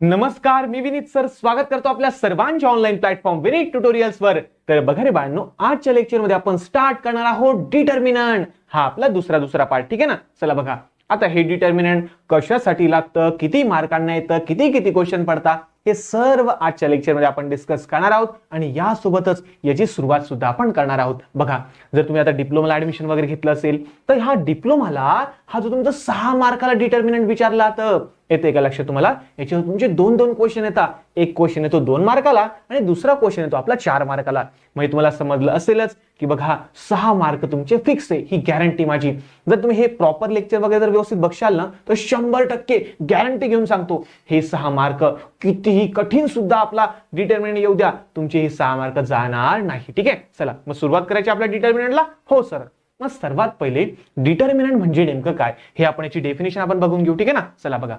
नमस्कार, मी विनीत सर स्वागत करतो आपल्या सर्वांच्या ऑनलाईन प्लॅटफॉर्म विनीत ट्युटोरियल्स वर. तर बघा रे बाळांनो, आजच्या लेक्चर मध्ये आपण स्टार्ट करणार आहोत डिटर्मिनंट. हा आपला दुसरा पार्ट. ठीक आहे ना. चला बघा, आता हे डिटर्मिनंट कशासाठी लागतं, किती मार्कांना येतं, किती किती क्वेश्चन पडतात, हे सर्व आजच्या लेक्चर मध्ये आपण डिस्कस करणार आहोत. आणि यासोबतच याची सुरुवात सुद्धा आपण करणार आहोत. बघा, जर तुम्ही आता डिप्लोमाला ऍडमिशन वगैरे घेतलं असेल तर ह्या डिप्लोमाला हा जो तुमचा 6 मार्काला डिटर्मिनंट विचारला तर येते का लक्षात तुम्हाला. याच्यावर तुमचे दोन क्वेश्चन येतात. एक क्वेश्चन येतो 2 मार्काला आणि दुसरा क्वेश्चन येतो आपला 4 मार्काला. म्हणजे तुम्हाला समजलं असेलच की बघा 6 मार्क तुमचे फिक्स आहे, ही गॅरंटी माझी. जर तुम्ही हे प्रॉपर लेक्चर वगैरे जर व्यवस्थित बघशाल ना तर 100% गॅरंटी घेऊन सांगतो, हे 6 मार्क कितीही कठीण सुद्धा आपला डिटर्मिनंट येऊ द्या, तुमचे हे 6 मार्क जाणार नाही. ठीक आहे. चला मग सुरुवात करायची आपल्या डिटर्मिनंटला. हो सर. मग सर्वात पहिले डिटर्मिनंट म्हणजे नेमकं काय हे आपण याची डेफिनेशन आपण बघून घेऊ. ठीक आहे ना. चला बघा,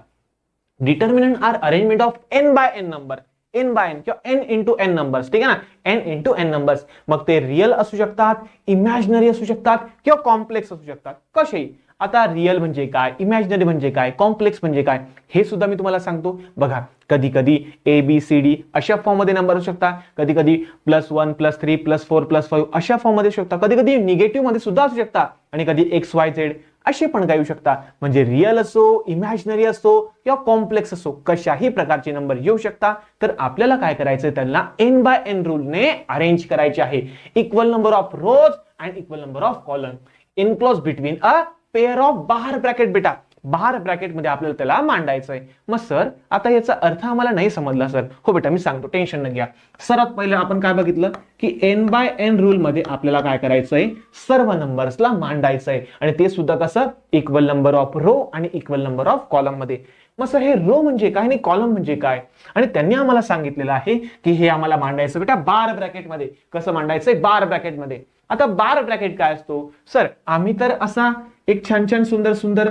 determinant are arrangement of n by n numbers, n by n किंवा n इंटू n नंबर्स. ठीक आहे ना. n into n numbers. मग ते रिअल असू शकतात, इमॅजिनरी असू शकतात किंवा कॉम्प्लेक्स असू शकतात, कसेही. आता रिअल म्हणजे काय, इमॅजिनरी म्हणजे काय, कॉम्प्लेक्स म्हणजे काय, हे सुद्धा मी तुम्हाला सांगतो. बघा, कधी कधी ABCD अशा फॉर्म मध्ये नंबर असू शकतात, कधी कधी +1 +3 +4 +5 अशा फॉर्म मध्ये असू शकतात, कधी कधी निगेटिव्ह मध्ये सुद्धा असू शकतात, आणि कधी XYZ असे पण काही शकतात. म्हणजे रिअल असो, इमॅजिनरी असो किंवा कॉम्प्लेक्स असो, कशाही प्रकारचे नंबर येऊ शकतात. तर आपल्याला काय करायचं, त्यांना n बाय n रूलने अरेंज करायचे आहे. Equal number of rose and equal number of column enclose between a pair of बाहर ब्रॅकेट. बेटा बाहर ब्रॅकेट मध्ये आपल्याला त्याला मांडायचं आहे. मग सर आता याचा अर्थ आम्हाला नाही समजला सर. हो बेटा, मी सांगतो, टेन्शन न घ्या. सर्वात पहिले आपण काय बघितलं की n बाय n रूल मध्ये आपल्याला काय करायचंय, सर्व नंबर्सला मांडायचंय. आणि ते सुद्धा कसं, इक्वल नंबर ऑफ रो आणि इक्वल नंबर ऑफ कॉलम मध्ये. मग सर हे रो म्हणजे काय आणि कॉलम म्हणजे काय, आणि त्यांनी आम्हाला सांगितलेलं आहे की हे आम्हाला मांडायचं बेटा बार ब्रॅकेट मध्ये. कसं मांडायचंय, बार ब्रॅकेट मध्ये. आता बार ब्रॅकेट काय असतो सर, आम्ही तर असा एक छान छान सुंदर सुंदर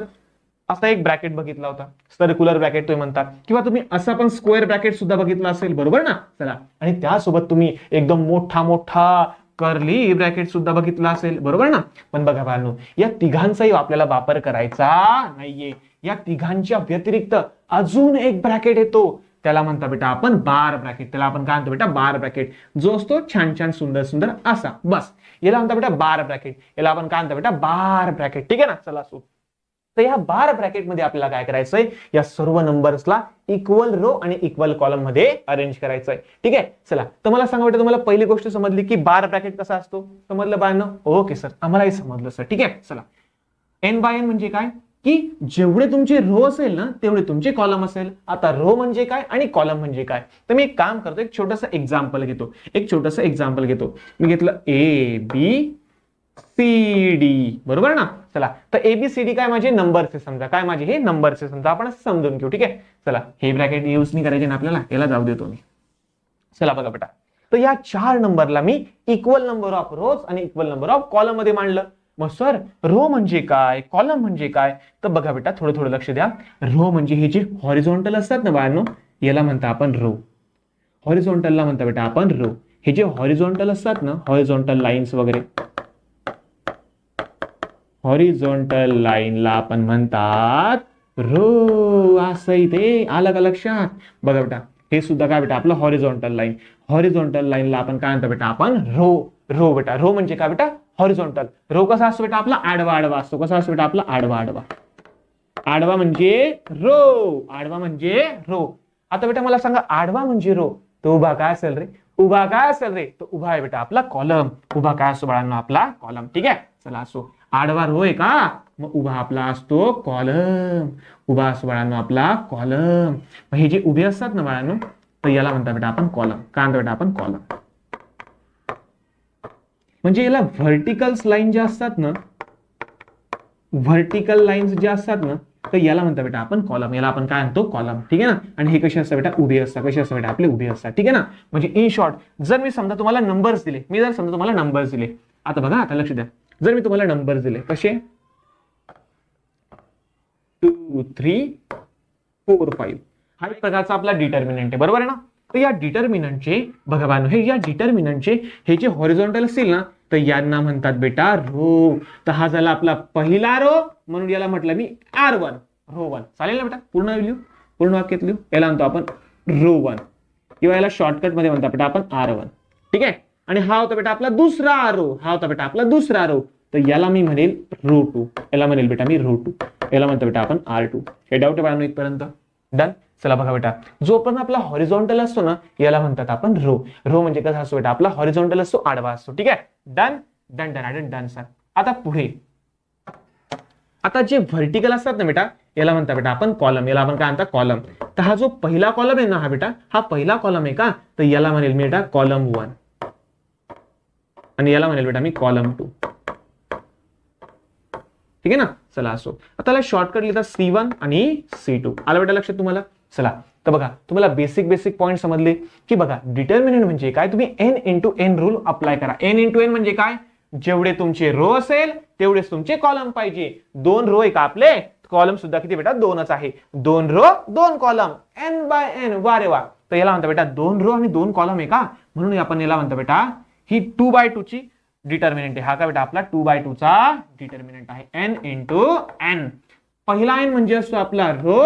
असा एक ब्रॅकेट बघितला होता, सर्क्युलर ब्रॅकेट तुम्ही म्हणतात, किंवा तुम्ही असा पण स्क्वेअर ब्रॅकेट सुद्धा बघितला असेल, बरोबर ना. चला, आणि त्यासोबत तुम्ही एकदम मोठा मोठा कर्ली ब्रॅकेट सुद्धा बघितला असेल, बरोबर ना. पण बघा बाळांनो, या तिघांचाही आपल्याला वापर करायचा नाहीये. या तिघांच्या व्यतिरिक्त अजून एक ब्रॅकेट येतो, त्याला म्हणता बेटा आपण बार ब्रॅकेट. त्याला आपण काय म्हणतो बेटा, बार ब्रॅकेट, जो असतो छान छान सुंदर सुंदर असा. बस याला म्हणता बेटा बार ब्रॅकेट. याला आपण काय म्हणतो बेटा, बार ब्रॅकेट. ठीक आहे ना. चला असो, तर या बार ब्रॅकेट मध्ये आपल्याला काय करायचंय, या सर्व नंबर्सला इक्वल रो आणि इक्वल कॉलम मध्ये अरेंज करायचंय. ठीक आहे. चला, तर मला सांगा बेटा, तुम्हाला पहिली गोष्ट समजली की बार ब्रॅकेट कसा असतो, समजलं बाळांनो. ओके सर, आम्हालाही समजलं सर. ठीक आहे. चला, n बाय n म्हणजे काय की जेवढे तुमचे रो असेल ना तेवढे तुमचे कॉलम असेल. आता रो म्हणजे काय आणि कॉलम म्हणजे काय, तर मी एक काम करतो, एक छोटंसं एक्झाम्पल घेतो. मी घेतलं ABCD, बरोबर ना. चला, तर ABCD काय माझे नंबरचे, समजा काय माझे हे नंबरचे, समजा आपण असं समजून घेऊ. ठीक आहे. चला, हे ब्रॅकेट यूज नाही करायचे ना आपल्याला, याला जाऊ देतो मी. चला बघा बेटा, तर या 4 नंबरला मी इक्वल नंबर ऑफ रोज आणि इक्वल नंबर ऑफ कॉलम मध्ये मांडलं. मग सर रो म्हणजे काय, कॉलम म्हणजे काय, तर बघा बेटा थोडं लक्ष द्या. रो म्हणजे हे जे हॉरिझॉन्टल असतात ना बाळांनो, याला म्हणता आपण रो. हॉरिझॉन्टलला म्हणता बेटा आपण रो. हे जे हॉरिझॉन्टल असतात ना, हॉरिझॉन्टल लाईन्स वगैरे, हॉरिझॉन्टल लाईनला आपण म्हणतात रो. असं इथे आलं का लक्षात. बघा बेटा, हे सुद्धा काय बेटा आपलं हॉरिझॉन्टल लाईन. हॉरिझॉन्टल लाईनला आपण काय म्हणतो बेटा आपण रो. रो बेटा, रो म्हणजे काय बेटा, हॉरिझॉन्टल. रो कसा असतो बेटा आपला, आडवा आडवा असतो. कसा असतो बेटा आपला, आडवा आडवा. आडवा म्हणजे रो, आडवा म्हणजे रो. आता बेटा मला सांगा, आडवा म्हणजे रो, तो उभा काय असेल रे, उभा काय असेल रे, तो उभा आहे बेटा आपला कॉलम. उभा काय असतो बाळांनो, आपला कॉलम. ठीक आहे. चला असो, आडवा रो आहे का, मग उभा आपला असतो कॉलम. उभा असतो बाळांनो आपला कॉलम. मग हे जे उभे असतात ना बाळांनो, तर याला म्हणता बेटा आपण कॉलम. काय म्हणतो बेटा आपण, कॉलम. म्हणजे याला व्हर्टिकल्स लाईन ज्या असतात ना, व्हर्टिकल लाईन्स ज्या असतात ना, तर याला म्हणता बेटा आपण कॉलम. याला आपण काय म्हणतो, कॉलम. ठीक आहे ना. आणि हे कसे असतात बेटा, उभे असतात. कसे असतात बेटा आपले, उभे असतात. ठीक आहे ना. म्हणजे इन शॉर्ट, जर मी समजा तुम्हाला नंबर्स दिले, आता बघा, आता लक्ष द्या, जर मी तुम्हाला नंबर्स दिले कसे 2 3 4 5, हा एक प्रकारचा आपला डिटर्मिनंट आहे, बरोबर आहे ना. तर या डिटर्मिनंटचे बघा बाळांनो, हे या डिटर्मिनंटचे हे जे हॉरिझॉन्टल असतील ना, तर यांना म्हणतात बेटा रो. तर हा झाला आपला पहिला रो, म्हणून याला म्हटलं मी R1, रो 1. चालेल ना बेटा, पूर्ण व्हॅल्यू. पूर्ण वाक्यात लिहू. याला म्हणतो आपण रो 1 किंवा याला शॉर्टकट मध्ये म्हणतो बेटा आपण R1. ठीक आहे. आणि हा होता बेटा आपला दुसरा रो, हा होता बेटा आपला दुसरा रो. तर याला मी म्हणेल रो 2, याला म्हणेल बेटा मी रो 2, याला म्हणतो बेटा आपण R2. हे डाऊट आहे बाळांनो इथपर्यंत? डन. चला बघा बेटा, जो पण आपला हॉरिझॉन्टल असतो ना याला म्हणतात आपण रो. रो म्हणजे कसा असतो बेटा आपला हॉरिझॉन्टल असतो, आडवा असतो. ठीक आहे. Done done done done sir. आता पुढे आता जे व्हर्टिकल असतात ना बेटा याला म्हणतात बेटा आपण कॉलम. याला आपण काय म्हणतात कॉलम. तर हा जो पहिला कॉलम आहे ना हा बेटा हा पहिला कॉलम आहे का, तर याला म्हणेल मी बेटा कॉलम 1 आणि याला म्हणेल बेटा मी कॉलम 2. ठीक आहे ना. चला असो. आता याला शॉर्टकट लिहिता C1 आणि C2. आलं बेटा लक्षात तुम्हाला? चला तर बघा तुम्हाला बेसिक पॉइंट समजले की बघा डिटर्मिनंट म्हणजे काय, तुम्ही n into n rule apply करा. n इंटू n म्हणजे काय, जेवढे तुमचे रो असेल तेवढेच तुमचे कॉलम पाहिजे. 2 रो आहे का आपले, कॉलम सुद्धा किती बेटा 2च आहे. 2 row 2 column n by n. वा रे वा. तर याला म्हणता बेटा 2 रो आणि 2 कॉलम आहे का, म्हणून आपण याला म्हणतो बेटा ही 2/2 ची डिटर्मिनंट आहे. हा का बेटा आपला 2/2 चा डिटर्मिनंट आहे. n into n. पहिला n म्हणजे असतो आपला रो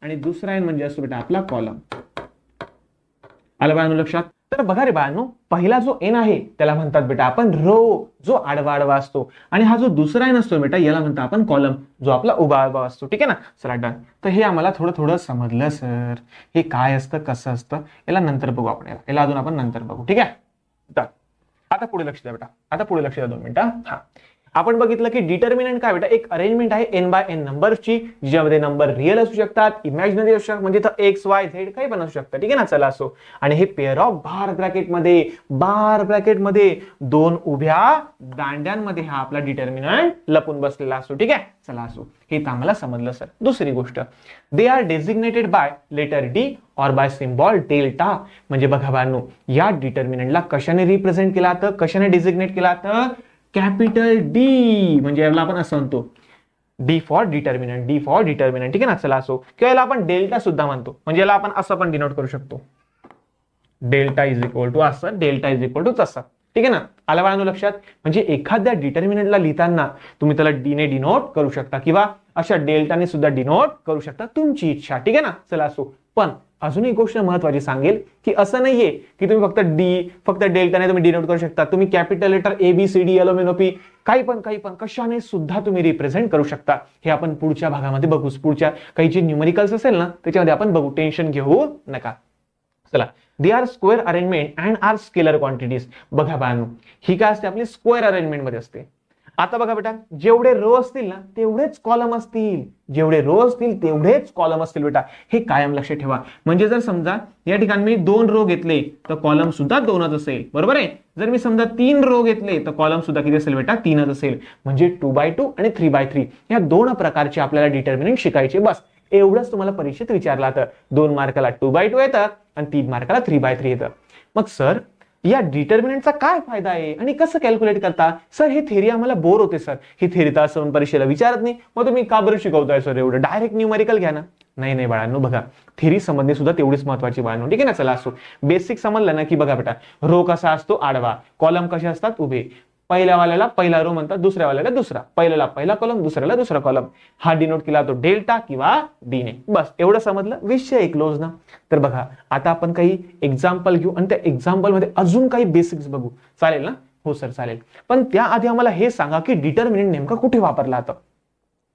आणि दुसरा n म्हणजे असतो बेटा आपला कॉलम. आलं बाळांनो लक्षात? तर बघा रे बाळांनो, पहिला जो n आहे त्याला म्हणतात बेटा आपण रो, जो आडवा आडवा असतो. आणि हा जो दुसरा n असतो बेटा याला म्हणतात आपण कॉलम, जो आपला उभा उभा असतो. ठीक आहे ना. चला डन. तर हे आम्हाला थोडं समजलं सर, हे काय असतं कसं असतं याला नंतर बघू आपण. याला अजून आपण नंतर बघू. ठीक आहे. आता पुढे लक्ष द्या बेटा, आता पुढे लक्ष द्या 2 मिनिटं. हा आपण बघितलं की डिटर्मिनंट काय बेटा एक अरेंजमेंट आहे n बाय n नंबरची, ज्यामध्ये नंबर रिअल असू शकतात, इमॅजिनरी असू शकतात, म्हणजे x y z काही पण असू शकतं. ठीक आहे ना. चला असो. आणि हे पेअर ऑफ बार ब्रॅकेटमध्ये 2 उभ्या दांड्यांमध्ये हा आपला डिटर्मिनंट लपून बसलेला असतो. ठीक आहे. चला असो. हे तर आम्हाला समजलं सर. दुसरी गोष्ट, they are designated by letter D or by symbol delta. म्हणजे बघा बाळांनो या डिटर्मिनंटला कशाने रिप्रेझेंट केला तर, कशाने डिझिग्नेट केला तर कॅपिटल डी. म्हणजे याला आपण असं म्हणतो डी फॉर डिटर्मिनंट. ठीक आहे ना. चला असो. किंवा याला आपण डेल्टा सुद्धा म्हणतो. म्हणजे याला आपण असं पण डिनोट करू शकतो, डेल्टा इज इक्वल टू असं, डेल्टा इज इक्वल टू तसं. ठीक आहे ना. आलं बाळांनो लक्षात? म्हणजे एखाद्या डिटर्मिनंटला लिहिताना तुम्ही त्याला डी ने डिनोट करू शकता किंवा अशा डेल्टाने सुद्धा डिनोट करू शकता, तुमची इच्छा. ठीक आहे ना. चला असो. पण अजून एक गोष्ट महत्वाची सांगेल की असं नाहीये की तुम्ही फक्त डेल्टाने तुम्ही डिनोट करू शकता. तुम्ही कॅपिटल लेटर ABCD LMNOP काही पण कशाने सुद्धा तुम्ही रिप्रेझेंट करू शकता. हे आपण पुढच्या भागामध्ये बघू. पुढच्या काही जे न्यूमेरिकल्स असेल ना त्याच्यामध्ये आपण बघू. टेन्शन घेऊ नका. चला. They are square arrangement and are scalar quantities. बघा बाळांनो ही काय असते आपली स्क्वेअर अरेंजमेंट मध्ये असते. आता बघा बेटा जेवढे रो असतील ना तेवढेच कॉलम असतील, बेटा. हे कायम लक्षात ठेवा. म्हणजे जर समजा या ठिकाणी मी 2 रो घेतले तर कॉलम सुद्धा 2च असेल. बरोबर आहे. जर मी समजा 3 रो घेतले तर कॉलम सुद्धा किती असेल बेटा 3च असेल. म्हणजे 2/2 आणि 3/3 या 2 प्रकारचे आपल्याला डिटर्मिनंट शिकायचे. बस एवढंच तुम्हाला परीक्षेत विचारला तर 2 मार्काला 2/2 येतं आणि 3 मार्काला 3/3 येतं. मग सर या डिटर्मिनंटचा काय फायदा आहे आणि कसं कॅल्क्युलेट करता सर? ही थेरी आम्हाला बोर होते सर, ही थेरी तर असं परीक्षेला विचारत नाही, मग तुम्ही का बरं शिकवताय सर एवढं? डायरेक्ट न्यूमेरिकल घ्या ना. नाही बाळांनो बघा थेरी समजणे सुद्धा तेवढीच महत्वाची बाळांनो. ठीक आहे ना. चला असो. बेसिक समजलं ना की बघा बेटा रो कसा असतो आडवा, कॉलम कसे असतात उभे. पहिल्या वाल्याला पहिला रो म्हणतात, दुसऱ्या वाल्याला दुसरा, पहिल्याला पहिला कॉलम, दुसऱ्याला दुसरा कॉलम. हा डिनोट केला तो डेल्टा किंवा डी ने. बस एवढं समजलं, विषय क्लोज ना. तर बघा आता आपण काही एक्झाम्पल घेऊ आणि त्या एक्झाम्पल मध्ये अजून काही बेसिक्स बघू. चालेल ना? हो सर चालेल. पण त्याआधी आम्हाला हे सांगा की डिटर्मिनंट नेमका कुठे वापरला जातं.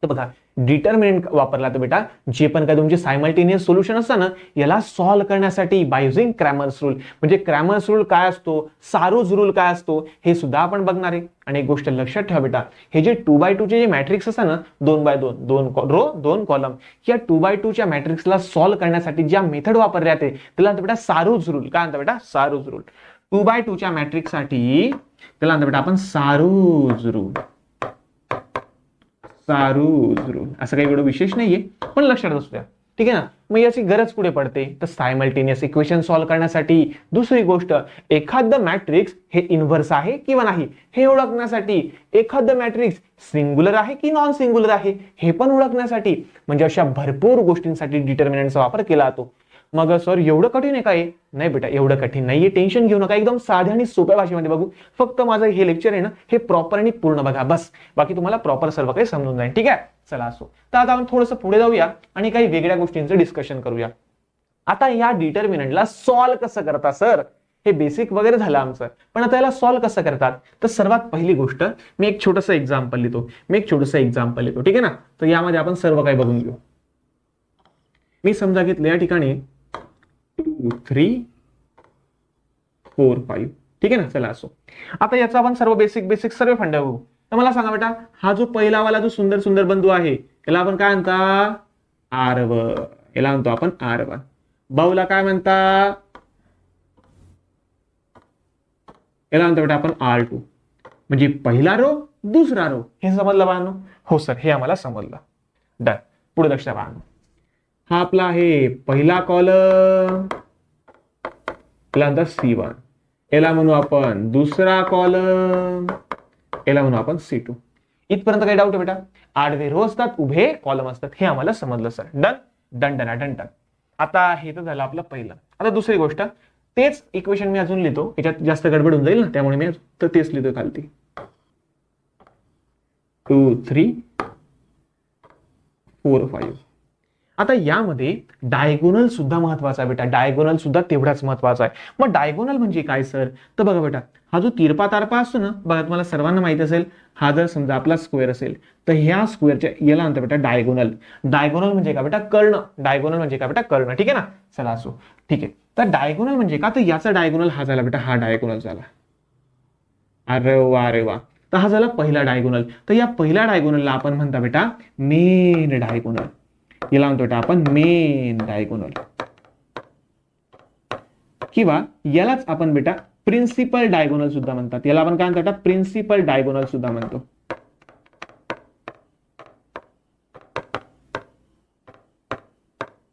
तर बघा डिटर्मिनंट वापरला तर बेटा जे पण काय तुमचे सायमल्टेनियस सोल्युशन असतं ना याला सॉल्व्ह करण्यासाठी बाय युजिंग क्रॅमर्स रूल. म्हणजे क्रॅमर्स रूल काय असतो, सारूज रूल काय असतो हे सुद्धा आपण बघणार आहे. आणि एक गोष्ट लक्षात ठेवा बेटा, हे जे 2/2 चे जे मॅट्रिक्स असतात ना 2/2 2 रो 2 कॉलम, या 2/2 च्या मॅट्रिक्सला सॉल्व्ह करण्यासाठी ज्या मेथड वापरल्या जाते त्याला म्हणतात बेटा सारूज रूल. काय म्हणतात बेटा? सारूज रूल. 2/2 च्या मॅट्रिक्स साठी त्याला म्हणतात बेटा आपण सारूज रूल. असं काही एवढं विशेष नाहीये पण लक्षात असू द्या. ठीक आहे ना. मग याची गरज कुठे पडते तर सायमल्टेनियस इक्वेशन सॉल्व्ह करण्यासाठी. दुसरी गोष्ट, एखादं मॅट्रिक्स हे इन्व्हर्स आहे किंवा नाही हे ओळखण्यासाठी. एखादं मॅट्रिक्स सिंग्युलर आहे की नॉन सिंग्युलर आहे हे पण ओळखण्यासाठी. म्हणजे अशा भरपूर गोष्टींसाठी डिटर्मिनंटचा वापर केला जातो. मग सर एवढं कठीण आहे काय? नाही बेटा, एवढं कठीण नाहीये, टेन्शन घेऊ नका, एकदम साध्या आणि सोप्या भाषेमध्ये बघू. फक्त माझं हे लेक्चर आहे ना, हे प्रॉपर आणि पूर्ण बघा बस, बाकी तुम्हाला प्रॉपर सर्व काही समजून जाईल. ठीक आहे, चला असो. तर आता आपण थोडंसं पुढे जाऊया आणि काही वेगळ्या गोष्टींचं डिस्कशन करूया. आता या डिटर्मिनंटला सॉल्व्ह कसं करता सर? हे बेसिक वगैरे झालं आमचं, पण आता याला सॉल्व्ह कसं करतात? तर सर्वात पहिली गोष्ट, मी एक छोटंसं एक्झाम्पल लिहितो. ठीक आहे ना. तर यामध्ये आपण सर्व काही बघून घेऊ. मी समजा घेतलं या ठिकाणी 2 3 4 5. ठीक आहे ना. चला असो. आता याचा आपण सर्व बेसिक सर्व फंड बघू. तर मला सांगा बेटा, हा जो पहिला वाला जो सुंदर सुंदर बिंदू आहे याला आपण काय म्हणता? R1. याला म्हणतो आपण R1. बहुला काय म्हणता? याला म्हणतो बेटा आपण R2. म्हणजे पहिला रो दुसरा रो. हे समजलं बाळांनो? हो सर, हे आम्हाला समजलं. डन. पुढे लक्ष द्या बाळांनो. हा आपला आहे पहिला कॉलम, याला म्हणतात C1. याला म्हणू आपण दुसरा कॉलम, याला म्हणू आपण C2. इथपर्यंत काही डाऊट आहे बेटा? आडवे रो असतात, उभे कॉलम असतात, हे आम्हाला समजलं sir. Done done done done done. आता हे तर झालं आपलं पहिलं. आता दुसरी गोष्ट, तेच इक्वेशन मी अजून लिहितो, याच्यात जास्त गडबड होऊन जाईल ना, त्यामुळे मी तर तेच लिहितो खालती. 2 3 4 5. आता यामध्ये डायगोनल सुद्धा महत्वाचा आहे बेटा, डायगोनल सुद्धा तेवढाच महत्वाचा आहे. मग डायगोनल म्हणजे काय सर? तर बघा बेटा, हा जो तिरपा तारपा असतो ना, बघा तुम्हाला सर्वांना माहिती असेल, हा जर समजा आपला स्क्वेअर असेल तर ह्या स्क्वेअरच्या याला म्हणतात बेटा डायगोनल. डायगोनल म्हणजे काय बेटा? कर्ण. डायगोनल म्हणजे काय बेटा? कर्ण. ठीक आहे ना. चला असो. ठीक आहे. तर डायगोनल म्हणजे का? तर याचा डायगोनल हा झाला बेटा, हा डायगोनल झाला. अरे वा अरे वा. तर हा झाला पहिला डायगोनल. तर या पहिल्या डायगोनलला आपण म्हणता बेटा मेन डायगोनल. याला म्हणतो बेटा आपण मेन डायगोनल, किंवा यालाच आपण बेटा प्रिन्सिपल डायगोनल सुद्धा म्हणतात. याला आपण काय म्हणतो बेटा? प्रिन्सिपल डायगोनल सुद्धा म्हणतो.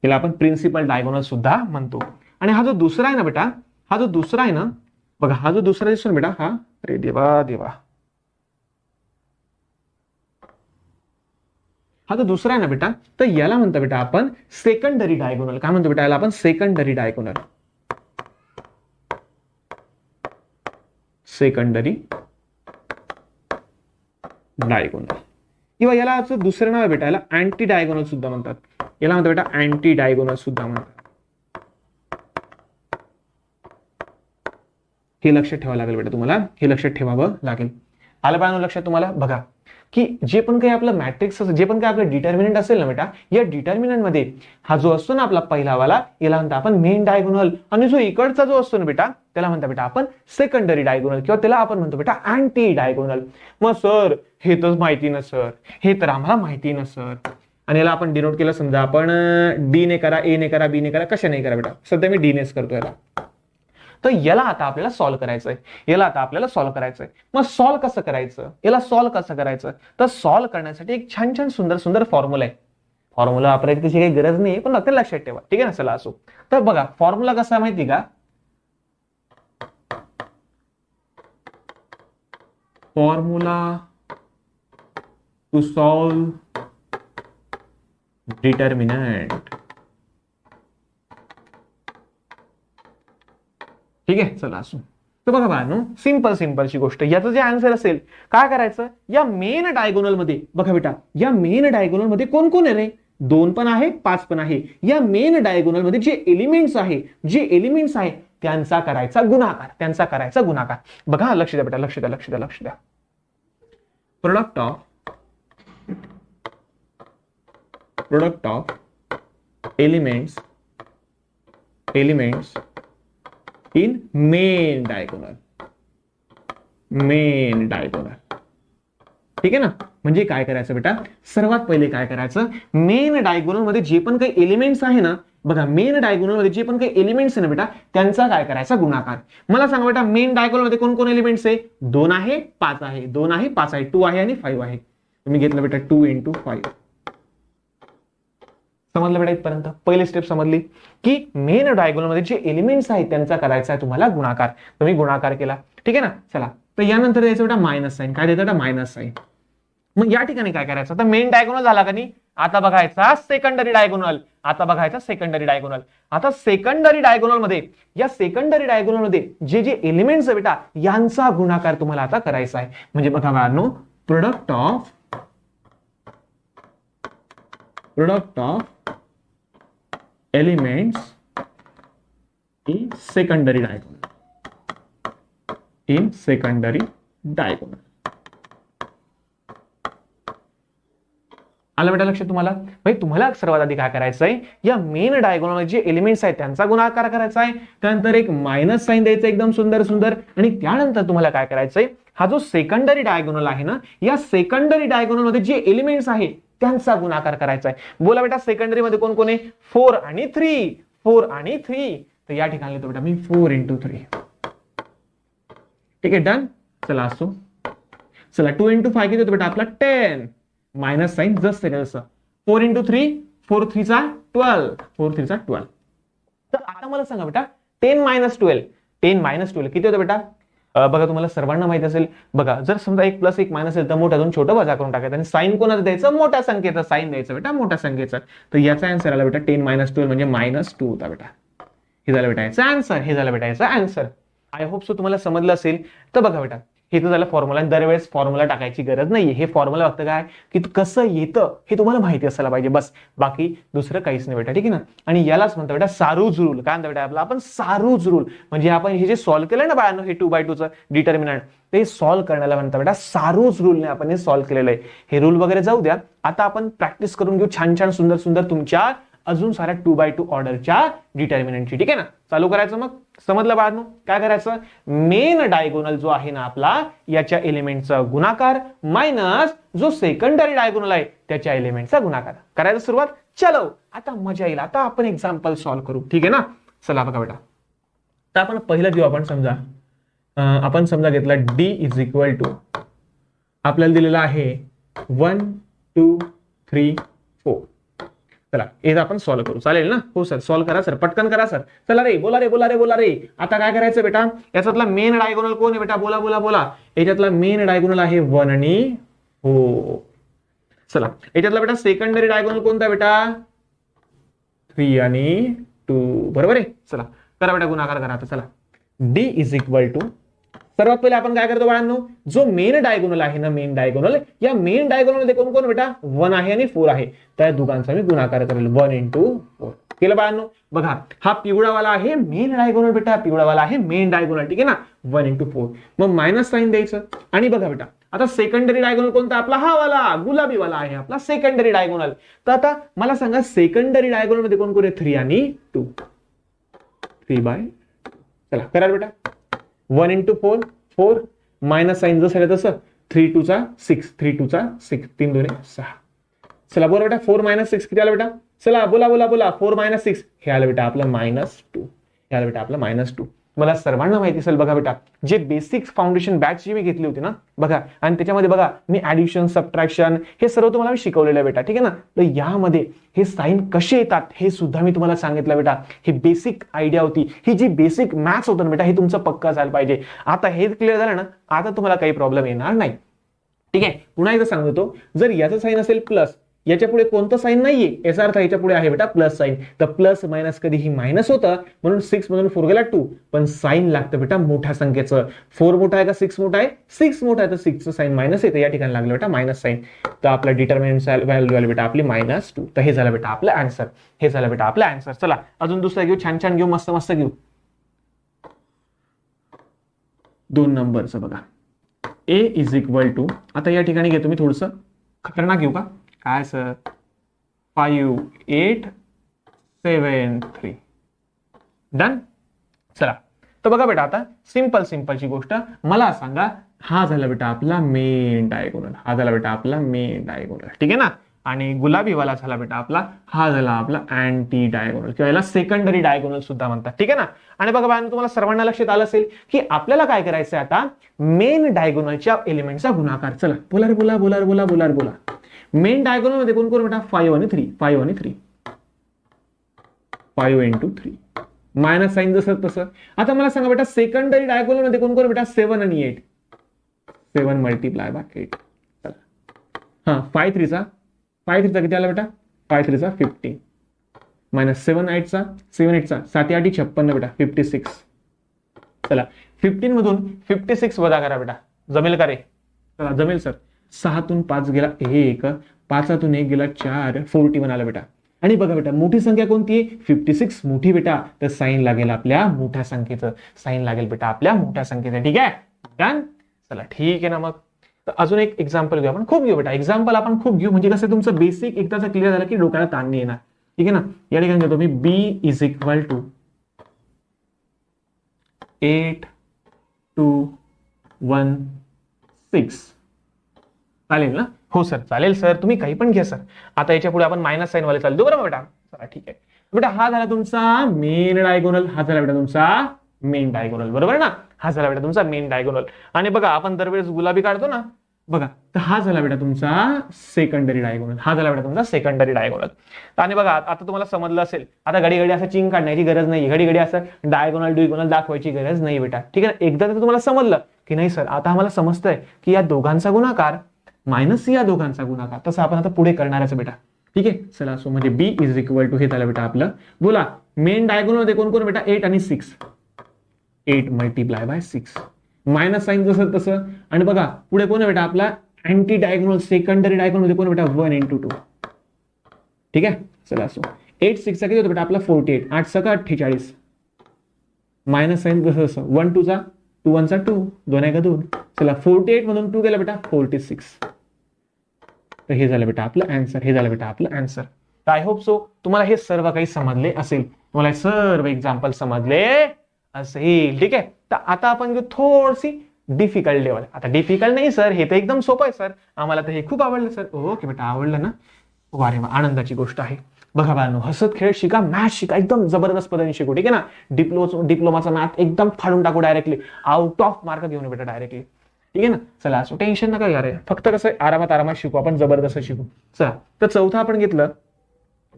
याला आपण प्रिन्सिपल डायगोनल सुद्धा म्हणतो. आणि हा जो दुसरा आहे ना बेटा, हा जो दुसरा आहे ना, बघा हा जो दुसरा दिसतो ना बेटा, हा, अरे देवा देवा, हा जो दुसरा आहे ना बेटा, तर याला म्हणतो बेटा आपण सेकंडरी डायगोनल. काय म्हणतो बेटा? याला आपण सेकंडरी डायगोनल. सेकंडरी डायगोनल, किंवा याला दुसरं नाव आहे बेटा, याला अँटी डायगोनल सुद्धा म्हणतात. याला म्हणतो बेटा अँटी डायगोनल सुद्धा म्हणतात. हे लक्षात ठेवावं लागेल बेटा, तुम्हाला हे लक्षात ठेवावं लागेल. आलं पाहिजे लक्षात तुम्हाला? बघा की जे पण काही आपलं मॅट्रिक्स, जे पण काही आपलं डिटर्मिनंट असेल ना बेटा, या डिटर्मिनंट मध्ये हा जो असतो ना आपला पहिला वाला, याला म्हणता आपण मेन डायगोनल, आणि जो इकडचा जो असतो ना बेटा, त्याला म्हणता बेटा आपण सेकंडरी डायगोनल, किंवा त्याला आपण म्हणतो बेटा अँटी डायगोनल. मग सर हे तर माहिती ना सर, हे तर आम्हाला माहिती ना सर. आणि याला आपण डिनोट केलं, समजा आपण डी ने करा, ए ने करा, बी ने करा, कशा नाही करा बेटा, सध्या मी डी नेच करतो याला. तर याला आता आपल्याला सॉल्व्ह करायचंय, मग सॉल्व्ह कसं करायचं, याला सॉल्व्ह कसं करायचं? तर सॉल्व्ह करण्यासाठी एक छान छान सुंदर सुंदर फॉर्म्युला आहे. फॉर्म्युला वापरायची त्याची काही गरज नाही, पण नक्की लक्षात ठेवा. ठीक आहे ना. चला असो. तर बघा फॉर्म्युला कसा माहिती का? Formula to solve determinant. ठीक आहे. चला असो. तर बघा बाळांनो, सिंपलची गोष्ट, याचं जे आन्सर असेल काय करायचं, या मेन डायगोनल मध्ये बघा बेटा, या मेन डायगोनल मध्ये कोण कोण आहे रे? 2 पण आहे, 5 पण आहे. या मेन डायगोनल मध्ये जे एलिमेंट्स आहे त्यांचा करायचा गुणाकार. बघा लक्ष द्या बेटा, लक्ष द्या. Product of elements in main diagonal. ठीक आहे ना. म्हणजे काय करायचं बेटा, सर्वात पहिले काय करायचं, मेन डायगोनल मध्ये जे पण काही एलिमेंट्स आहे ना, बघा मेन डायगोनल मध्ये जे पण काही एलिमेंट्स आहे ना बेटा, त्यांचा काय करायचा गुणाकार. मला सांगा बेटा, मेन डायगोनल मध्ये कोण कोण एलिमेंट्स आहे? 2 आहे, 5 आहे. 2 आहे, 5 आहे, 2 आहे आणि 5 आहे. तुम्ही घेतलं बेटा 2 × 5. समजलं बेटा इथपर्यंत? पहिली स्टेप समजली की मेन डायगोनल मध्ये जे एलिमेंट्स आहेत त्यांचा करायचा आहे तुम्हाला गुणाकार. तुम्ही गुणाकार केला. ठीक आहे ना. चला, तर यानंतर द्यायचं बेटा मायनस साइन. काय द्यायचं बेटा? Minus sign. मग या ठिकाणी काय करायचं, आता मेन डायगोनल झाला का नाही, आता बघायचा सेकंडरी डायगोनल. आता बघायचा सेकंडरी डायगोनल. आता सेकंडरी डायगोनल मध्ये, या सेकंडरी डायगोनल मध्ये जे जे एलिमेंट्स आहे बेटा, यांचा गुणाकार तुम्हाला आता करायचा आहे. म्हणजे बघा बाळांनो, product of elements in secondary diagonal. आलं बेटा लक्षात तुम्हाला? भाई तुम्हाला सर्वात आधी काय करायचंय, या मेन डायगोनल जे एलिमेंट्स आहेत त्यांचा गुणाकार करायचा आहे. त्यानंतर एक मायनस साइन द्यायचं एकदम सुंदर सुंदर. आणि त्यानंतर तुम्हाला काय करायचंय, हा जो सेकंडरी डायगोनल आहे ना, या सेकंडरी डायगोनल मध्ये जे एलिमेंट्स आहेत त्यांचा गुणाकार करायचा आहे. बोला बेटा सेकंडरी मध्ये कोण कोण आहे, 4 आणि 3. 4 आणि 3. तर या ठिकाणी लिहितो बेटा मी 4 × 3. ठीक आहे, डन. चला असो, चला 2 × 5 किती होतो बेटा आपला 10. मायनस साइन जस्ट तसं. 4 × 3, 4 3 चा 12. 4 3 चा 12. तर आता मला सांगा बेटा 10 - 12. 10 - 12 किती होतं बेटा? बघा तुम्हाला सर्वांना माहिती असेल, बघा जर समजा 1 + 1 मायनस असेल तर मोठ्यातून छोटं वजा करून टाकायचं आणि साइन कोणाचं द्यायचं, मोठ्या संख्येचं साइन द्यायचं बेटा, मोठ्या संख्येचं. तर याचा आन्सर आला बेटा 10 - 12 म्हणजे -2 होता बेटा. हे झालं बेटा याचा आन्सर. हे झालं बेटा याचा आन्सर. आय होप सो तुम्हाला समजलं असेल. तर बघा बेटा हे तर झालं फॉर्म्युला. दरवेळेस फॉर्म्युला टाकायची गरज नाहीये. हे फॉर्म्युला फक्त काय की कसं येतं हे तुम्हाला माहिती असायला पाहिजे, बस. बाकी दुसरं काहीच नाही बेटा, ठीक आहे ना. आणि यालाच म्हणतो बेटा सारूज रूल. काय म्हणतो बेटा आपला आपण सारूज रूल. म्हणजे आपण हे जे सॉल्व्ह केलं ना बाळांनो, हे 2/2 चं डिटर्मिनंट, ते सॉल्व्ह करण्याला म्हणतो बेटा सारूज रूलने आपण हे सॉल्व्ह केलेलं आहे. हे रूल वगैरे जाऊ द्या, आता आपण प्रॅक्टिस करून घेऊ छान छान सुंदर सुंदर तुमच्या अजून साऱ्या 2/2 ऑर्डरच्या डिटर्मिनंटची. ठीक आहे ना. चालू करायचं मग. समजलं बाळांनो काय करायचं, मेन डायगोनल जो आहे ना आपला, याच्या एलिमेंटचा गुणाकार मायनस जो सेकंडरी डायगोनल आहे त्याच्या एलिमेंटचा गुणाकार करायचं सुरुवात. चलो आता मजा येईल. आता आपण एक्झाम्पल सॉल्व्ह करू. ठीक आहे ना. चला बघा बेटा, तर आपण पहिलं घेऊ. आपण समजा घेतला d = आपल्याला दिलेला आहे 1 2 3 4. चला हे आपण सॉल्व्ह करू. चालेल ना? हो सर, सॉल्व्ह करा सर, पटकन करा सर. चला रे, बोला रे बोला रे बोला रे. आता काय करायचं बेटा, याच्यातला मेन डायगोनल कोण आहे बेटा, बोला बोला बोला. याच्यातला मेन डायगोनल आहे 1 आणि हो. चला याच्यातला बेटा सेकंडरी डायगोनल कोणता बेटा, 3 आणि 2. बरोबर आहे. चला करा बेटा गुणाकार करा. आता चला d = सर्वात पहिले आपण काय करतो बाळांनो, जो मेन डायगोनल आहे ना, मेन डायगोनल, या मेन डायगोनल मध्ये कोण कोण बेटा 1 आहे आणि 4 आहे. त्या दोघांचा मी गुणाकार करेल. 1 × 4 केलं बाळांनो. बघा हा पिवळावाला आहे मेन डायगोनल बेटा, पिवळावाला आहे मेन डायगोनल. ठीक आहे ना. 1 × 4 मग मायनस साइन द्यायचं. आणि बघा बेटा आता सेकंडरी डायगोनल कोणता आपला, हा वाला गुलाबी वाला आहे आपला सेकंडरी डायगोनल. तर आता मला सांगा सेकंडरी डायगोनल मध्ये कोण कोण आहे, 3 आणि 2. 3/2. चला करा बेटा. 1 × 4 4 मायनस साइन जसं तसं. 3 2 चा 6, 3 2 चा 6, 3 2 6. चला बोला बेटा 4 - 6 किती आलं बेटा, चला बोला बोला बोला. 4 - 6 हे आलं बेटा आपलं -2. हे आलं बेटा आपलं -2. मला सर्वांना माहिती असेल बघा बेटा, जे बेसिक फाउंडेशन बॅच जी मी घेतली होती ना बघा, आणि त्याच्यामध्ये बघा मी ऍडिशन सबट्रॅक्शन हे सर्व तुम्हाला मी शिकवलेलं आहे बेटा. ठीक आहे ना. तर यामध्ये हे साइन कसे येतात हे सुद्धा मी तुम्हाला सांगितलं बेटा. हे बेसिक आयडिया होती, ही जी बेसिक मॅथ्स होतं ना बेटा, हे तुमचं पक्का झालं पाहिजे. आता हे क्लिअर झालं ना, आता तुम्हाला काही प्रॉब्लेम येणार नाही. ठीक आहे. पुन्हा एकदा सांगतो, जर याचं साइन असेल प्लस, याच्या पुढे कोणतं साइन नाहीये, याचा अर्थ याच्या पुढे आहे बेटा प्लस साइन. तर प्लस मायनस कधीही मायनस होतं, म्हणून 6 मधून 4 गेला 2. पण साइन लागतं बेटा मोठ्या संख्येचं. 4 मोठा आहे का 6 मोठा आहे, 6 मोठा आहे, तर 6चं साइन मायनस येतं. या ठिकाणी लागलं बेटा मायनस साइन. तर आपला डिटर्मिनंट व्हॅल्यू आली बेटा आपली -2. तर हे झालं बेटा आपलं आन्सर. हे झालं बेटा आपलं आन्सर. चला अजून दुसरं घेऊ, छान छान घेऊ, मस्त मस्त घेऊ. 2 नंबरचं बघा. a = आता या ठिकाणी घेतो मी थोडंसं खतरनाक घेऊ का काय सर, 5 8 7 3. डन. चला तर बघा बेटा आता सिंपलची गोष्ट मला सांगा, हा झाला बेटा आपला मेन डायगोनल. हा झाला बेटा आपला मेन डायगोनल. ठीक आहे ना. आणि गुलाबीवाला झाला बेटा आपला, हा झाला आपला अँटी डायगोनल किंवा याला सेकंडरी डायगोनल सुद्धा म्हणतात. ठीक आहे ना. आणि बघा बाळांनो तुम्हाला सर्वांना लक्षात आलं असेल की आपल्याला काय करायचंय आता, मेन डायगोनलच्या एलिमेंटचा गुणाकार. चला बोला रे बोला बोला बोला बोला बोला. मेन डायगोनल मध्ये कोण कोण बेटा, 5 आणि 3. 5 आणि 3. 5 × 3 मायनस साइन जसं तसं. आता मला सांगा बेटा सेकंडरी डायगोनल मध्ये कोण कोण बेटा, 7 आणि 8. 7 × 8. चला हा 5 3 चा किती आला बेटा 5 3 चा 50 मायनस 7 8 चा 7 8 56 बेटा 56. चला 15 मधून 56 वजा करा बेटा, जमेल का रे? चला जमेल सर. 6 5 गेला 1, 5 1 गेला 4, 41 आला बेटा. आणि बघा बेटा मोठी संख्या कोणती आहे 56 मोठी बेटा, तर साईन लागेल आपल्या मोठ्या संख्येचं, साईन लागेल बेटा आपल्या मोठ्या संख्येचं. ठीक आहे डन. चला ठीक आहे ना. मग तर अजून एक एक्झाम्पल घेऊ आपण, खूप घेऊ बेटा एक्झाम्पल आपण खूप घेऊ, म्हणजे कसं तुमचं बेसिक एकदाच क्लिअर झालं की डोक्याला ताण नाही येणार. ठीक आहे ना. या ठिकाणी घेतो मी b इज इक्वल टू 8 2 1 6. चालेल ना? हो सर चालेल सर, तुम्ही काही पण घ्या सर. आता याच्या पुढे आपण मायनस साईन वाले चालतो बरोबर बेटा. चला ठीक आहे बेटा. हा झाला तुमचा मेन डायगोनल, हा झाला बेटा तुमचा मेन डायगोनल, बरोबर ना? हा झाला बेटा तुमचा मेन डायगोनल. आणि बघा आपण दरवेळेस गुलाबी काढतो ना, बघा तर हा झाला बेटा तुमचा सेकंडरी डायगोनल, हा झाला बेटा तुमचा सेकंडरी डायगोनल. आणि बघा आता तुम्हाला समजलं असेल, आता घडी घडी असं चिंग काढण्याची गरज नाही, घडी घडी असं डायगोनल डिगोनल दाखवायची गरज नाही बेटा. ठीक आहे. एकदा तर तुम्हाला समजलं की नाही सर आता आम्हाला समजतंय की या दोघांचा गुणाकार मायनस या दोघांचा गुणाकार, तसं आपण आता पुढे करणारच बेटा. ठीक आहे. चला सो म्हणजे बी इज इक्वल टू हे झालं बेटा आपलं. बोला मेन डायगोनल मध्ये कोण कोण बेटा 8 आणि 6, 8 मल्टिप्लाय बाय 6 मायनस साईन जसं तसं. आणि बघा पुढे कोण आहे बेटा आपला अँटी डायगोनल, सेकंडरी डायगोनल मध्ये कोण बेटा 1 into 2. ठीक आहे. चला सो 8 6 चा किती होतो बेटा आपला 48, 8 सका 48 मायनस साईन जसं तसं 1 2 चा 2 1 चा 2 2 1 2. चला 48 मधून 2 गेला बेटा 46. तर हे झालं बेटा आपलं आन्सर, हे झालं बेटा आपलं आन्सर. तर आय होप सो तुम्हाला हे सर्व काही समजले असेल, तुम्हाला सर्व एक्झाम्पल समजले असेल. ठीक आहे. तर आता आपण घेऊ थोडीशी डिफिकल्ट लेवल. आता डिफिकल्ट नाही सर, हे तर एकदम सोपं आहे सर, आम्हाला तर हे खूप आवडलं सर. ओके बेटा आवडलं ना, वारे वा आनंदाची गोष्ट आहे. बघा बाळांनो हसत खेळ शिका, मॅथ शिका, एकदम जबरदस्त पद्धतीने शिकू. ठीक आहे ना. डिप्लोमाचा मॅथ एकदम फाडून टाकू डायरेक्टली, आउट ऑफ मार्क घेऊन बेटा डायरेक्टली. ठीक आहे ना. चला सो टेन्शन नका घ्या रे, फक्त कसं आरामात आरामात शिकू आपण, जबरदस्त शिकू. चला तर चौथा आपण घेतलं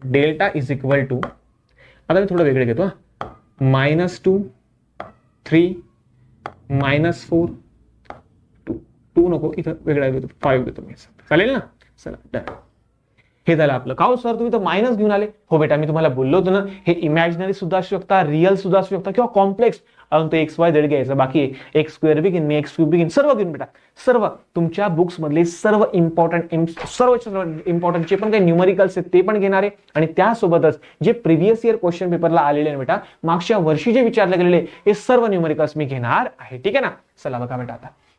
डेल्टा इज इक्वल टू, आता मी थोडं वेगळे घेतो -2 3 -4 2 नको इथं वेगळा देतो 5 देतो मी, चालेल ना. चला डन. हे झालं आपलं. का सर तुम्ही तर मायनस घेऊन आले? हो बेटा मी तुम्हाला बोललो होतो ना, हे इमॅजिनरी सुद्धा असू शकता, रिअल सुद्धा असू शकता किंवा कॉम्प्लेक्स, अजून ते XY Z घ्यायचं, बाकी एक्स स्क्वेअर बी घेईन मी, एक्स क्यूब बी घेईन, सर्व घेऊन बेटा. सर्व तुमच्या बुक्स मधले सर्व इम्पॉर्टंट जे पण काही न्यूमरिकल्स आहेत ते पण घेणार आहे, आणि त्यासोबतच जे प्रिव्हियस इयर क्वेश्चन पेपरला आलेले आहे बेटा, मागच्या वर्षी जे विचारले गेलेले हे सर्व न्यूमरिकल्स मी घेणार आहे. ठीक आहे ना. चला बघा बेटा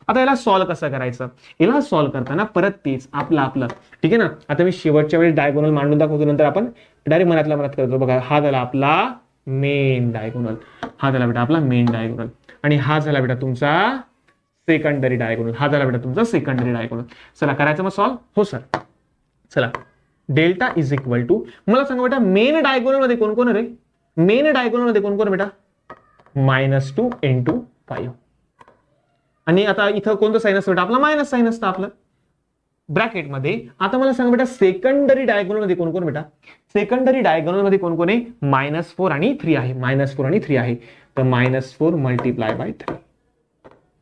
आता याला सॉल्व्ह कसं करायचं, याला सॉल्व्ह करताना परत तेच आपलं. ठीक आहे ना. आता मी शेवटच्या वेळेस डायगोनल मांडून दाखवतो, नंतर आपण डायरेक्ट मनातल्या मनात करतो. बघा हा झाला आपला मेन डायगोनल, हा झाला बेटा आपला मेन डायगोनल, आणि हा झाला बेटा तुमचा सेकंडरी डायगोनल, हा झाला बेटा तुमचा सेकंडरी डायगोनल. चला करायचं मग सॉल्व्ह. हो सर. चला डेल्टा इज इक्वल टू, मला सांगा बेटा मेन डायगोनल मध्ये कोण कोण रे? मेन डायगोनल मध्ये कोण कोण बेटा -2 into 5. आणि आता इथं कोणतं साइन असतं बेटा आपला मायनस साइन असतं आपलं ब्रॅकेट मध्ये. आता मला सांगा बेटा सेकंडरी डायगोनल मध्ये कोण कोण बेटा, सेकंडरी डायगोनल मध्ये कोण कोण आहे -4 आणि 3 आहे, -4 आणि 3 आहे. तर -4 मल्टिप्लाय बाय 3.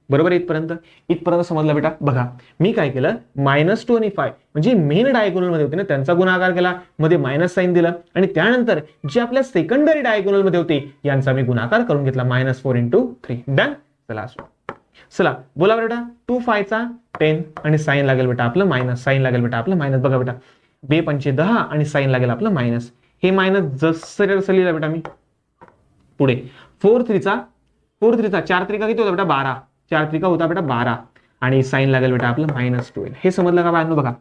बरोबर इथपर्यंत समजलं बेटा. बघा मी काय केलं -2 आणि 5 म्हणजे मेन डायगोनल मध्ये होते ना त्यांचा गुणाकार केला, मध्ये मायनस साइन दिलं, आणि त्यानंतर जे आपल्या सेकंडरी डायगोनल मध्ये होते यांचा मी गुणाकार करून घेतला -4 into 3. डन. चला बोला बेटा 2 5 चा 10 आणि साइन लागेल बेटा आपलं मायनस, साइन लागेल बेटा आपलं मायनस. बघा बेटा 2 5 10 आणि साइन लागेल आपलं मायनस. हे मायनस जसं लिहिलं बेटा मी. पुढे 4 3 चा 4 त्रिका किती होता बेटा 12, 4 त्रिका होता बेटा 12, आणि साइन लागेल बेटा आपलं -12. हे समजलं का बाळांनो? बघा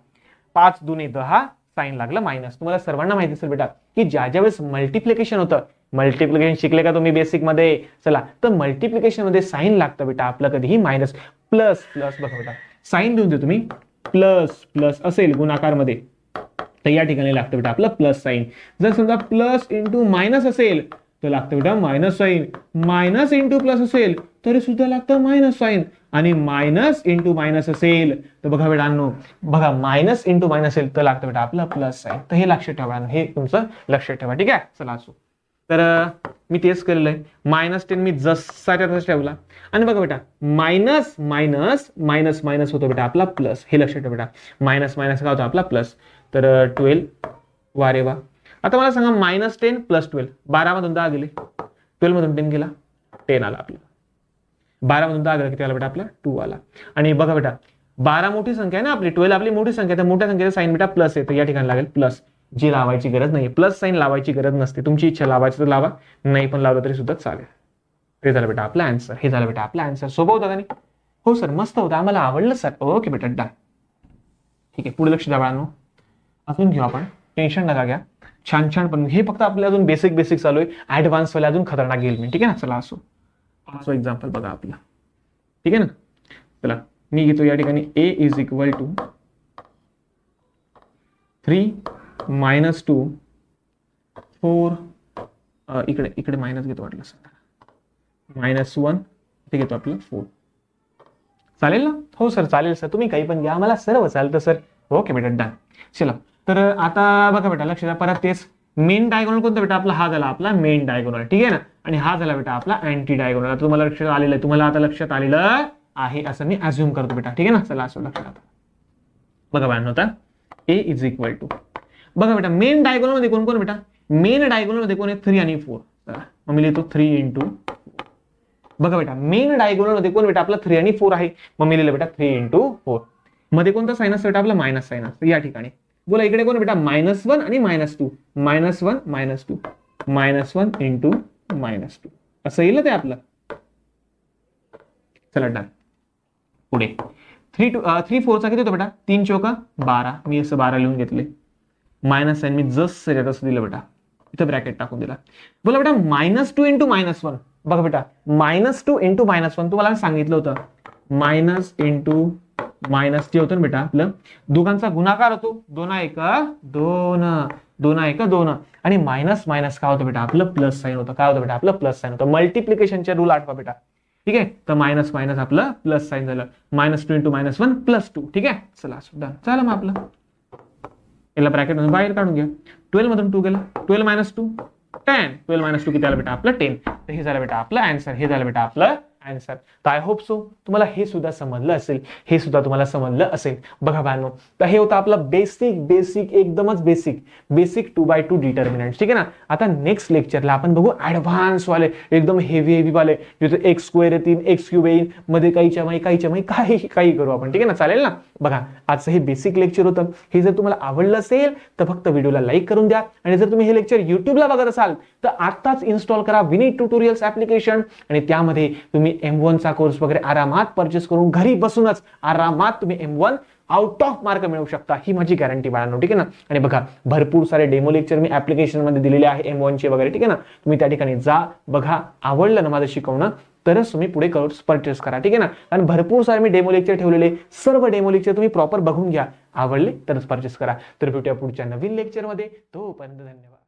5 2 10 साइन लागलं मायनस. तुम्हाला सर्वांना माहिती असेल बेटा की ज्या वेळेस मल्टिप्लिकेशन होतं, मल्टिप्लिकेशन शिकले का तुम्ही बेसिक मध्ये? चला तर मल्टिप्लिकेशन मध्ये साइन लागतं बेटा आपलं कधीही मायनस. प्लस बघा बेटा साइन देऊन दे तुम्ही, प्लस असेल गुणाकार मध्ये तर या ठिकाणी लागतं बेटा आपलं प्लस साइन. जर समजा प्लस इंटू मायनस असेल तर लागतं बेटा minus sign, minus into plus असेल तरी सुद्धा लागतं मायनस साइन, आणि मायनस इंटू मायनस असेल तर बघा बेटांनो, बघा मायनस इंटू मायनस असेल तर लागतं बेटा आपलं प्लस साइन. तर हे लक्षात ठेवा, हे तुमचं लक्षात ठेवा. ठीक आहे. चला असो. तर मी तेच केलेलं आहे. -10 मी जसाच्या तसा ठेवला आणि बघा बेटा मायनस मायनस मायनस मायनस होतो बेटा आपला प्लस. हे लक्षात ठेवा बेटा, मायनस मायनस काय होतो आपला प्लस. तर 12 वारे वा. आता मला सांगा -10 + 12, 12 मधून 10 गेले, 12 मधून 10 गेला, 10 आला आपला. 12 मधून 10 गेला किती आला बेटा आपला 2 आला. आणि बघा बेटा 12 मोठी संख्या आहे ना आपली, 12 आपली मोठी संख्या, तर मोठ्या संख्येचा साईन बेटा प्लस आहे, तर या ठिकाणी लागेल प्लस. जी लावायची गरज नाही, प्लस साईन लावायची गरज नसते. तुमची इच्छा लावायची तर लावा, नाही पण लावलं तरी सुद्धा चालेल. हे झालं बेटा आपला आन्सर. हे झालं बेटा आपला आन्सर. सोपं होतं का नाही? हो सर मस्त होतं, आम्हाला आवडलं सर. ओके बेटा डन. ठीक आहे, पुढे लक्ष द्या बाळांनो. अजून घेऊ आपण, टेन्शन नका घ्या. छान छान, पण हे फक्त आपल्या अजून बेसिक बेसिक चालू आहे. ऍडव्हान्स वाले अजून खतरनाक घेईल मी. ठीक आहे ना. चला असो, असो एक्झाम्पल बघा आपला. ठीक आहे ना. चला मी घेतो या ठिकाणी a इज इक्वल टू 3 - 2 4 इकडे इकडे मायनस घेतो वाटलं सर, -1 ते घेतो आपलं 4. चालेल ना? हो सर चालेल सर, तुम्ही काही पण घ्या, आम्हाला सर्व चालतं सर. ओके बेटा डन. चला तर आता बघा बेटा लक्ष द्या, परत तेच मेन डायगोनल कोणता बेटा आपला, हा झाला आपला मेन डायगोनल. ठीक आहे ना. आणि हा झाला बेटा आपला अँटी डायगोनल. आता तुम्हाला लक्षात आलेलं आहे, तुम्हाला आता लक्षात आलेलं आहे असं मी अज्युम करतो बेटा. ठीक आहे ना. चला असं लक्षात बघा बाळांनो. आता a इज इक्वल टू, बघा बेटा मेन डायगोनल मध्ये कोण कोण बेटा, मेन डायगोनल मध्ये कोण आहे 3 आणि 4. मग मी लिहितो 3 × बघा बेटा मेन डायगोनल मध्ये कोण बेटा आपला 3 आणि 4 आहे, मग मी लिहिलं बेटा 3 × 4. मध्ये कोणता साइन असतो बेटा आपला मायनस साइन असतो या ठिकाणी. बोला इकडे कोण बेटा -1 आणि -2, -1 -2, -1 × -2 असं येईल ते आपलं. चला डन. पुढे 3 4 चा किती होतो बेटा, 3 चौका 12, मी असं 12 लिहून घेतले. मायनस साइन मी जसं तसं दिलं बेटा, इथं ब्रॅकेट टाकून दिला. बोला बेटा -2 × -1, बघा बेटा -2 × -1 तुम्हाला सांगितलं होतं. मायनस इंटू मायनस जे होतं ना बेटा आपलं, दोघांचा गुणाकार होतो, 2 1 2, 2 1 2, आणि मायनस मायनस काय होतं बेटा आपलं प्लस साइन होतं. काय होतं बेटा आपलं प्लस साइन होतं. मल्टिप्लिकेशनचे रूल आठवा बेटा. ठीक आहे. तर मायनस मायनस आपलं प्लस साइन झालं. -2 × -1 +2. ठीक आहे. चला सुद्धा चला मग आपलं याला ब्रॅकेट मधून बाहेर काढून घ्या. 12 मधून 2 गेला, 12 - 2 10, 12 - 2 किती आलं बेटा आपलं 10. तर हे झालं बेटा आपलं आन्सर. हे झालं बेटा आपलं आन्सर. तर आय होप सो तुम्हाला हे सुद्धा समजलं असेल, हे सुद्धा तुम्हाला समजलं असेल. बघा बाळांनो, तर हे होतं आपलं बेसिक एकदमच बेसिक 2x2 डिटर्मिनंट. ठीक आहे ना. आता नेक्स्ट लेक्चरला आपण बघू ऍडव्हान्स वाले, एकदम हेवी वाले, जिथे x² येतील, x³ येईल, मध्ये काहीच्या माही काही करू आपण. ठीक आहे ना. चालेल ना. बघा आजचं हे बेसिक लेक्चर होतं. हे जर तुम्हाला आवडलं असेल तर फक्त व्हिडिओला लाईक करून द्या. आणि जर तुम्ही हे लेक्चर युट्यूबला बघत असाल तर आताच इन्स्टॉल करा विनीत ट्युटोरियल्स ऍप्लिकेशन, आणि त्यामध्ये तुम्ही M1 चा कोर्स वगैरे आरामात परचेस करून घरी बसूनच आरामात तुम्ही M1 आउट ऑफ मार्क मिळवू शकता. ही माझी गॅरंटी बाळांनो. ठीक आहे ना. आणि बघा भरपूर सारे डेमो लेक्चर मी ऍप्लिकेशन मध्ये दिलेले आहे M1 चे वगैरे. ठीक आहे ना. तुम्ही त्या ठिकाणी जा, बघा, आवडलं ना माझं शिकवणं तरच तुम्ही पुढे कोर्स परचेस करा. ठीक आहे ना. आणि भरपूर सारे मी डेमो लेक्चर ठेवलेले, सर्व डेमो लेक्चर तुम्ही प्रॉपर बघून घ्या, आवडले तरच परचेस करा. तर भेटूया पुढच्या नवीन लेक्चर मध्ये. तोपर्यंत धन्यवाद.